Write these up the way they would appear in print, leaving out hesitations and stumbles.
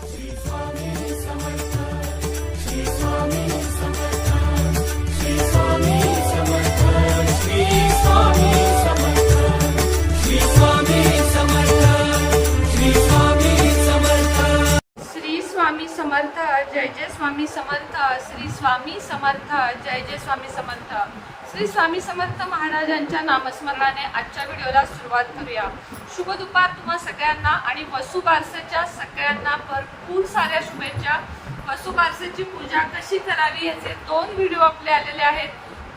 श्री स्वामी समर्थ, श्री स्वामी समर्थ, श्री स्वामी समर्थ, श्री स्वामी समर्थ, श्री स्वामी समर्थ, श्री स्वामी समर्थ, श्री स्वामी समर्थ, जय जय स्वामी समर्थ, श्री स्वामी समर्थ, जय जय स्वामी समर्थ. श्री स्वामी समर्थ महाराजांच्या नामस्मरणाने आजच्या व्हिडिओला सुरुवात करूया. शुभ दुपार तुम्हा सगळ्यांना आणि वसुबारसेच्या सगळ्यांना भरपूर साऱ्या शुभेच्छा. वसुबारसेची पूजा कशी करावी याचे 2 व्हिडिओ आपले आलेले आहेत.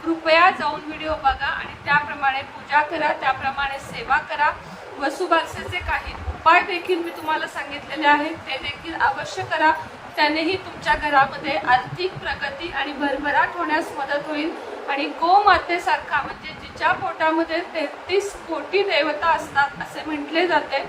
कृपया जाऊन व्हिडिओ बघा आणि त्याप्रमाणे पूजा करा, त्याप्रमाणे सेवा करा. वसुबारसेचे काही उपाय देखील मी तुम्हाला सांगितलेले आहेत, ते देखील अवश्य करा. त्यानेही तुमच्या घरामध्ये आर्थिक प्रगती आणि भरभराट होण्यास मदत होईल. आणि गोमातेसारखा म्हणजे जिच्या पोटामध्ये 33 कोटी देवता असतात असे म्हटले जाते,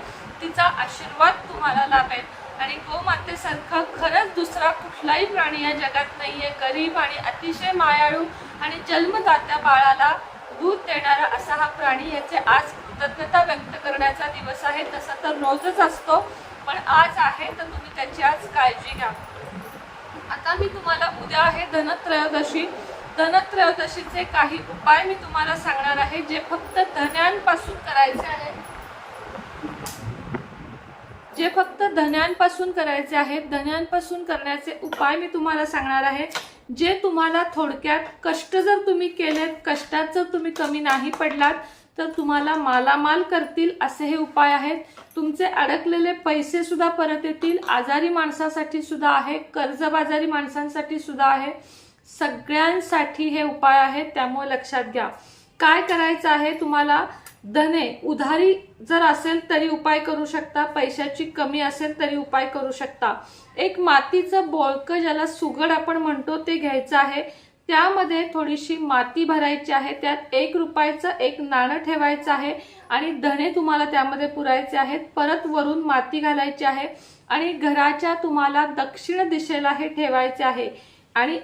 तिचा आशीर्वाद तुम्हाला लाभेल. आणि गोमातेसारखा खरंच दुसरा कुठलाही प्राणी या जगात नाहीये. गरीब आणि अतिशय मायाळू आणि जन्मदात्या बाळाला दूध देणारा असा हा प्राणी. याचे आज कृतज्ञता व्यक्त करण्याचा दिवस आहे. तसा तर रोजच असतो, पण आज आहे तर तुम्ही त्याची आज काळजी घ्या. आता मी तुम्हाला उद्या आहे धनत्रयोदशी. धनत्रयोदशीचे काही उपाय मी तुम्हाला सांगणार आहे, जे फक्त धन्यांपासून करायचे आहेत. धन्यांपासून करण्याचे उपाय मी तुम्हाला सांगणार आहे, जे तुम्हाला थोडक्यात कष्ट जर तुम्ही केलेत, कष्टात जर तुम्ही कमी नाही पडलात तर तुम्हाला मालामाल करतील असे हे उपाय आहेत. तुमचे अडकलेले पैसे सुद्धा परत येतील. आजारी माणसासाठी सुद्धा आहे, कर्जबाजारी माणसांसाठी सुद्धा आहे. सगळ्यांसाठी हे उपाय आहेत, त्यामुळे लक्षात घ्या. काय करायचं आहे तुम्हाला? धने उधारी जर असेल तरी उपाय करू शकता, पैशाची कमी असेल तरी उपाय करू शकता. एक मातीचं बोळकं ज्याला सुगड आपण म्हणतो ते घ्यायचं आहे. त्यामध्ये थोडीशी माती भरायची आहे. त्यात 1 रुपयाचं एक नाणं ठेवायचं आहे आणि धने तुम्हाला त्यामध्ये पुरायचे आहेत. परत वरून माती घालायची आहे आणि घराच्या तुम्हाला दक्षिण दिशेला हे ठेवायचे आहे. आणि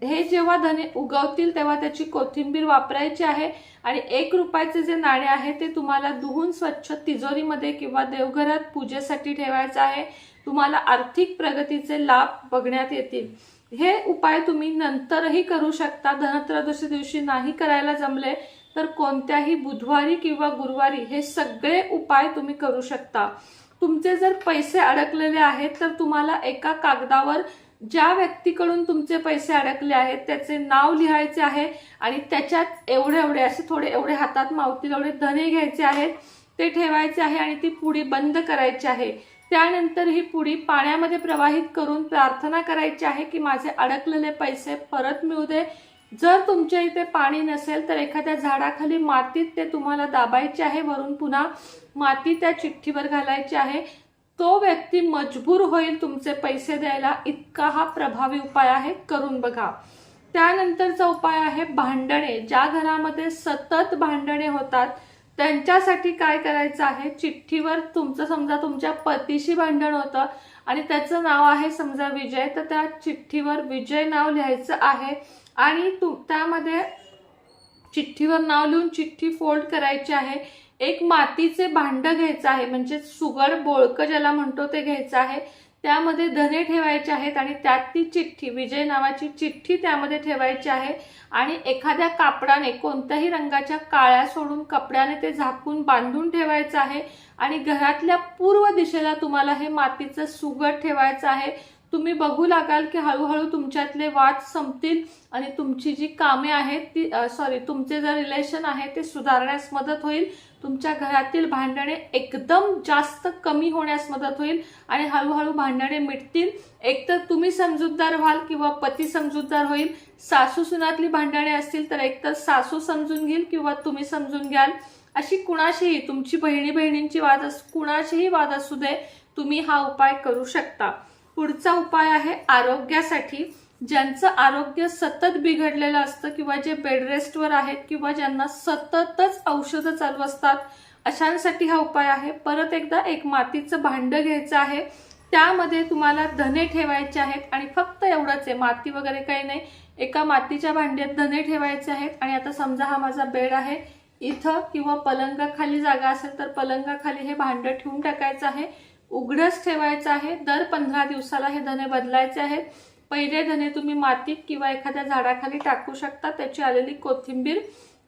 हे जेव्हा धने उगवतील तेव्हा त्याची कोथिंबीर वापरायची आहे. आणि 1 रुपयाचे जे नाणे आहे ते तुम्हाला धुवून स्वच्छ तिजोरीमध्ये किंवा देवघरात पूजेसाठी ठेवायचं आहे. तुम्हाला आर्थिक प्रगतीचे लाभ बघण्यात येतील. हे उपाय तुम्ही नंतरही करू शकता. धनत्रयोदशी दिवशी नाही करायला जमले तर कोणत्याही बुधवारी किंवा गुरुवारी हे सगळे उपाय तुम्ही करू शकता. तुमचे जर पैसे अडकलेले आहेत तर तुम्हाला एका कागदावर ज्या व्यक्तीकडून तुमचे पैसे अडकले आहेत त्याचे नाव लिहायचे आहे आणि त्याच्यात एवढे असे थोडे एवढे हातात मावतील एवढे धने घ्यायचे आहेत, ते ठेवायचे आहे आणि ती पुडी बंद करायची आहे. त्यानंतर ही पुडी पाण्यामध्ये प्रवाहित करून प्रार्थना करायची आहे की माझे अडकलेले पैसे परत मिळू दे. जर तुमच्या इथे पाणी नसेल तर एखाद्या झाडाखाली मातीत ते तुम्हाला दाबायचे आहे. वरून पुन्हा माती त्या चिठ्ठीवर घालायची आहे. तो व्यक्ती मजबूर होईल तुमचे पैसे द्यायला. इतका हा प्रभावी उपाय आहे, करून बघा. त्यानंतरचा उपाय आहे भांडणे. ज्या घरामध्ये सतत भांडणे होतात त्यांच्यासाठी काय करायचं आहे? चिठ्ठीवर तुमचं समजा तुमच्या पतीशी भांडण होतं आणि त्याचं नाव आहे समजा विजय, तर त्या चिठ्ठीवर विजय नाव लिहायचं आहे आणि त्यामध्ये चिठ्ठीवर नाव लिहून चिठ्ठी फोल्ड करायची आहे. एक मातीचे भांड घ्यायचं आहे, म्हणजे सुगड बोळकं ज्याला म्हणतो ते घ्यायचं आहे. त्यामध्ये धने ठेवायचे आहेत आणि त्यात ती चिठ्ठी, विजय नावाची चिठ्ठी त्यामध्ये ठेवायची आहे. आणि एखाद्या कापडाने, कोणत्याही रंगाच्या काळ्या सोडून कपड्याने ते झाकून बांधून ठेवायचं आहे. आणि घरातल्या पूर्व दिशेला तुम्हाला हे मातीचं सुगड ठेवायचं आहे. तुम्ही बघू लागाल की हळूहळू तुमच्यातले वाद संपतील आणि तुमची जी कामे आहेत ती तुमचे जे रिलेशन आहे ते सुधारण्यास मदत होईल. तुमच्या घरातील भांडणे एकदम जास्त कमी होण्यास मदत होईल आणि हळूहळू भांडणे मिटतील. एकतर तुम्ही समजूतदार व्हाल किंवा पती समजूतदार होईल. सासू सुनातली भांडणे असतील तर एकतर सासू समजून घेईल किंवा तुम्ही समजून घ्याल. अशी कुणाशीही, तुमची बहिणींची कुणाशीही वाद असू दे, तुम्ही हा उपाय करू शकता. पुढचा उपाय आहे आरोग्यासाठी. ज्यांचं आरोग्य सतत बिघडलेलं असतं किंवा जे बेड रेस्टवर आहेत किंवा ज्यांना सततच औषधं चालू असतात, अशांसाठी हा उपाय आहे. परत एकदा एक मातीचं भांड घ्यायचं आहे. त्यामध्ये तुम्हाला धने ठेवायचे आहेत आणि फक्त एवढंच आहे, माती वगैरे काही नाही. एका मातीच्या भांड्यात धने ठेवायचे आहेत. आणि आता समजा हा माझा बेड आहे, इथं किंवा पलंगाखाली जागा असेल तर पलंगाखाली हे भांड ठेवून टाकायचं आहे. उघडच ठेवायचं आहे. दर 15 दिवसाला हे धने बदलायचे आहेत. पहिले धने तुम्ही मातीत किंवा एखाद्या झाडाखाली टाकू शकता. त्याची आलेली कोथिंबीर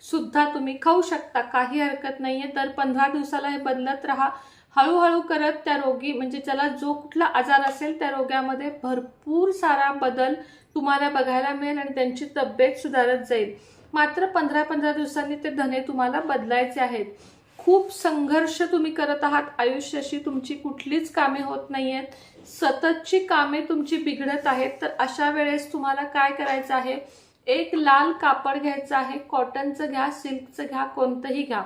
सुद्धा तुम्ही खाऊ शकता, काही हरकत नाहीये. दर 15 दिवसाला हे बदलत राहा. हळूहळू करत त्या रोगी म्हणजे ज्याला जो कुठला आजार असेल त्या रोग्यामध्ये भरपूर सारा बदल तुम्हाला बघायला मिळेल आणि त्यांची तब्येत सुधारत जाईल. मात्र 15-15 दिवसांनी ते धने तुम्हाला बदलायचे आहेत. खूप संघर्ष तुम्ही करत आहात आयुष्याशी, तुमची कुठलीच कामे होत नाहीयेत, सततची कामे तुमची बिघडत आहेत. तर अशा वेळेस तुम्हाला काय करायचं आहे, एक लाल कापड घ्यायचं आहे. कॉटनचं घ्या, सिल्कचं घ्या, कोणतंही घ्या.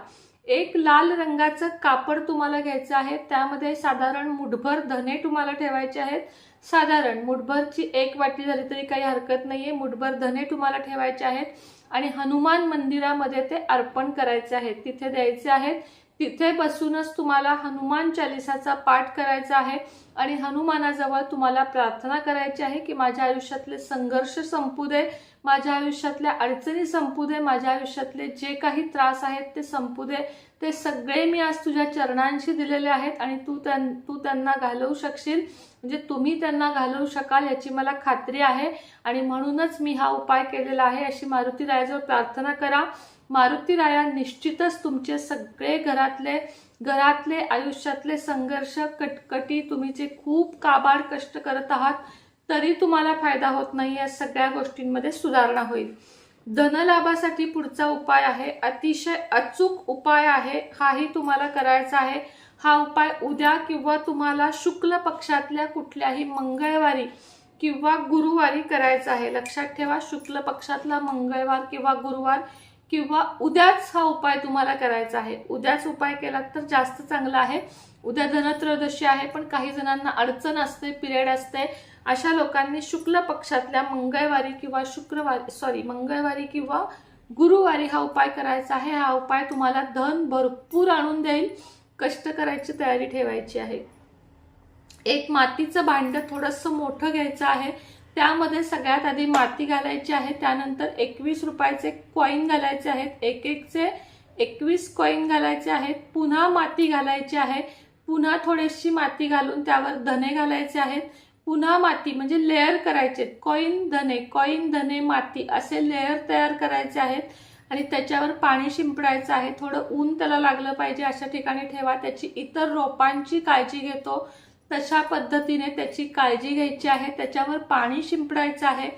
एक लाल रंगाचं कापड तुम्हाला घ्यायचं आहे. त्यामध्ये साधारण मुठभर धने तुम्हाला ठेवायचे आहेत. साधारण मुठभरची 1 वाटी झाली तरी काही हरकत नाहीये. मुठभर धने तुम्हाला ठेवायचे आहेत आणि हनुमान मंदिरामध्ये ते अर्पण करायचे आहेत, तिथे द्यायचे आहेत. तिथे बसूनच तुम्हाला हनुमान चालिसाचा पाठ करायचा आहे आणि हनुमानाजवळ तुम्हाला प्रार्थना करायची आहे की माझ्या आयुष्यातले संघर्ष संपू दे, माझ्या आयुष्यातल्या अडचणी संपू दे, माझ्या आयुष्यातले जे काही त्रास आहेत ते संपू दे. ते सगळे मी आज तुझ्या चरणांशी दिलेले आहेत आणि तू त्यांना घालवू शकशील, म्हणजे तुम्ही त्यांना घालवू शकाल याची मला खात्री आहे आणि म्हणूनच मी हा उपाय केलेला आहे, अशी मारुती रायाजवळ प्रार्थना करा. मारुती राया निश्चितच तुमचे सगळे घरातले आयुष्यातले संघर्ष, कटकटी, तुम्ही जे खूप काबाड कष्ट करत आहात तरी तुम्हाला फायदा होत नाही, या सगळ्या गोष्टींमध्ये सुधारणा होईल. धनलाभासाठी पुढचा उपाय आहे, अतिशय अचूक उपाय आहे, हाही तुम्हाला करायचा आहे. हा उपाय उद्या किंवा तुम्हाला शुक्ल पक्षातल्या कुठल्याही मंगळवारी किंवा गुरुवारी करायचा आहे. लक्षात ठेवा, शुक्ल पक्षातला मंगळवार किंवा गुरुवार किंवा उद्याच हा उपाय तुम्हाला करायचा आहे. उद्याच उपाय केला तर जास्त चांगला आहे. उद्या धनत्रयोदशी आहे, पण काही जणांना अडचण असते, पिरियड असते. अशा लोकांनी शुक्ल पक्षातल्या मंगळवारी किंवा गुरुवारी हा उपाय करायचा आहे. हा उपाय तुम्हाला धन भरपूर आणून देईल. कष्ट करायची तयारी ठेवायची आहे. एक मातीचं भांड थोडंसं मोठं घ्यायचं आहे. त्यामध्ये सगळ्यात आधी माती घालायची आहे. त्यानंतर 21 रुपयाचे कॉईन घालायचे आहेत. एकचे 21 कॉईन घालायचे आहेत. पुन्हा माती घालायची आहे. पुन्हा थोडीशी माती घालून त्यावर धने घालायचे आहेत. पुन्हा माती, म्हणजे लेअर करायचे, कॉईन धने माती असे लेअर तयार करायचे आहेत आणि त्याच्यावर पाणी शिंपडायचं आहे. थोडं ऊन त्याला लागलं पाहिजे अशा ठिकाणी ठेवा. त्याची इतर रोपांची काळजी घेतो तशा पद्धतीने त्याची काळजी घ्यायची आहे. त्याच्यावर पाणी शिंपडायचं आहे.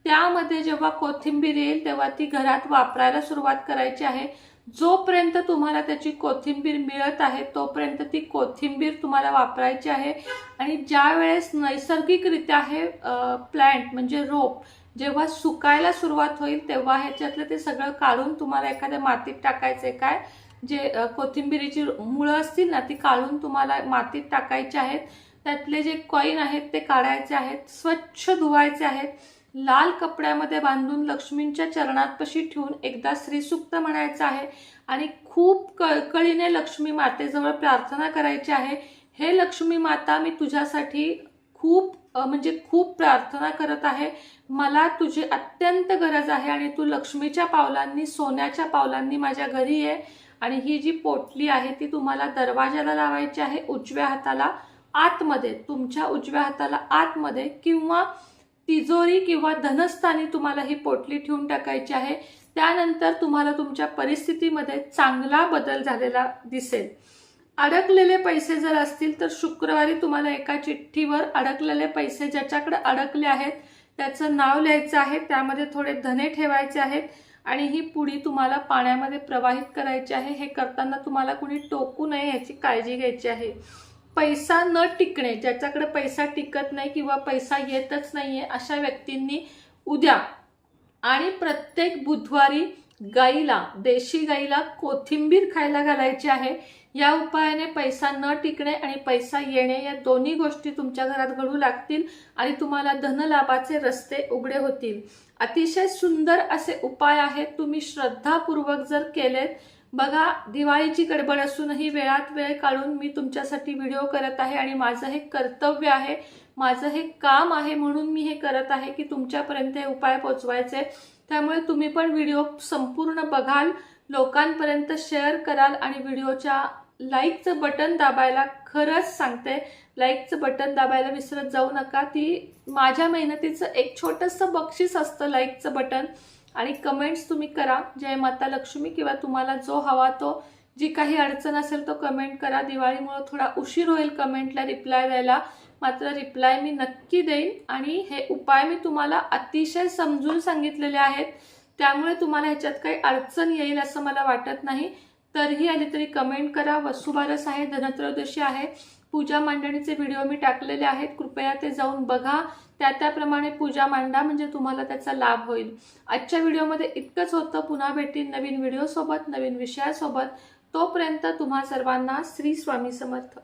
त्यामध्ये जेव्हा कोथिंबीर येईल तेव्हा ती घरात वापरायला सुरुवात करायची आहे. जोपर्यंत तुम्हाला त्याची कोथिंबीर मिळत आहे तोपर्यंत ती कोथिंबीर तुम्हाला वापरायची आहे. आणि ज्या वेळेस नैसर्गिकरित्या हे प्लॅन्ट म्हणजे रोप जेव्हा सुकायला सुरुवात होईल तेव्हा ह्याच्यातलं ते सगळं काढून तुम्हाला एखाद्या मातीत टाकायचे. काय जे कोथिंबीरीची मुळं असतील ना ती काढून तुम्हाला मातीत टाकायची आहेत. त्यातले जे कॉईन आहेत ते काढायचे आहेत, स्वच्छ धुवायचे आहेत. लाल कपड्यामध्ये बांधून लक्ष्मींच्या चरणातपाशी ठेवून एकदा श्रीसूक्त म्हणायचं आहे आणि खूप कळकळीने लक्ष्मी मातेजवळ प्रार्थना करायची आहे. हे लक्ष्मी माता, मी तुझ्यासाठी खूप प्रार्थना करत आहे. मला तुझी अत्यंत गरज आहे आणि तू लक्ष्मीच्या पावलांनी, सोन्याच्या पावलांनी माझ्या घरी ये. आणि ही जी पोटली आहे ती तुम्हाला दरवाजाला लावायची आहे, उजव्या हाताला आतमध्ये, तुमच्या उजव्या हाताला आतमध्ये किंवा तिजोरी किंवा धनस्थानी तुम्हाला ही पोटली ठेवून टाकायची आहे. त्यानंतर तुम्हाला तुमच्या परिस्थितीमध्ये चांगला बदल झालेला दिसेल. अडकलेले पैसे जर असतील तर शुक्रवारी तुम्हाला एका चिठ्ठीवर अडकलेले पैसे ज्याच्याकडे अडकले आहेत त्याचं नाव लिहायचं आहे. त्यामध्ये थोडे धने ठेवायचे आहेत आणि ही पुडी तुम्हाला पाण्यामध्ये प्रवाहित करायची आहे. हे करताना तुम्हाला कुणी टोकू नये याची काळजी घ्यायची आहे. पैसा न टिकणे, ज्याच्याकडे पैसा टिकत नाही किंवा पैसा येतच नाहीये अशा व्यक्तींनी उद्या आणि प्रत्येक बुधवारी देशी गाईला कोथिंबीर खायला घालायची आहे. या उपायाने पैसा न टिकणे आणि पैसा येणे या दोन्ही गोष्टी तुमच्या घरात घडू लागतील आणि तुम्हाला धनलाभाचे रस्ते उघडे होतील. अतिशय सुंदर असे उपाय आहेत. तुम्ही श्रद्धापूर्वक जर केलेत, बघा दिवाळीची गडबड असूनही वेळात वेळ काढून मी तुमच्यासाठी व्हिडिओ करत आहे आणि माझं हे कर्तव्य आहे, माझं हे काम आहे, म्हणून मी हे करत आहे की तुमच्यापर्यंत हे उपाय पोचवायचे. त्यामुळे तुम्ही पण व्हिडिओ संपूर्ण बघाल, लोकांपर्यंत शेअर कराल आणि व्हिडिओच्या लाईकचं बटन दाबायला खरंच सांगते लाईकचं बटन दाबायला विसरत जाऊ नका. ती माझ्या मेहनतीचं एक छोटंसं बक्षीस असतं लाईकचं बटन. आणि कमेंट्स तुम्ही करा जय माता लक्ष्मी, किंवा तुम्हाला जो हवा तो, जी काही अडचण असेल तो कमेंट करा. दिवाळीमुळे थोडा उशीर होईल कमेंटला रिप्लाय द्यायला, मात्र रिप्लाय मी नक्की देईन. आणि हे उपाय मी तुम्हाला अतिशय समजून सांगितलेले आहेत, त्यामुळे तुम्हाला ह्याच्यात काही अडचण येईल असं मला वाटत नाही. तरीही आली तरी कमेंट करा. वसुबारस आहे, धनत्रयोदशी आहे, पूजा मांडणीचे व्हिडिओ मी टाकलेले आहेत, कृपया ते जाऊन बघा. त्याप्रमाणे पूजा मांडा, म्हणजे तुम्हाला त्याचा लाभ होईल. आजच्या व्हिडिओमध्ये इतकंच होतं. पुन्हा भेटीन नवीन व्हिडिओसोबत, नवीन विषयासोबत. तोपर्यंत तुम्हा सर्वांना श्री स्वामी समर्थ.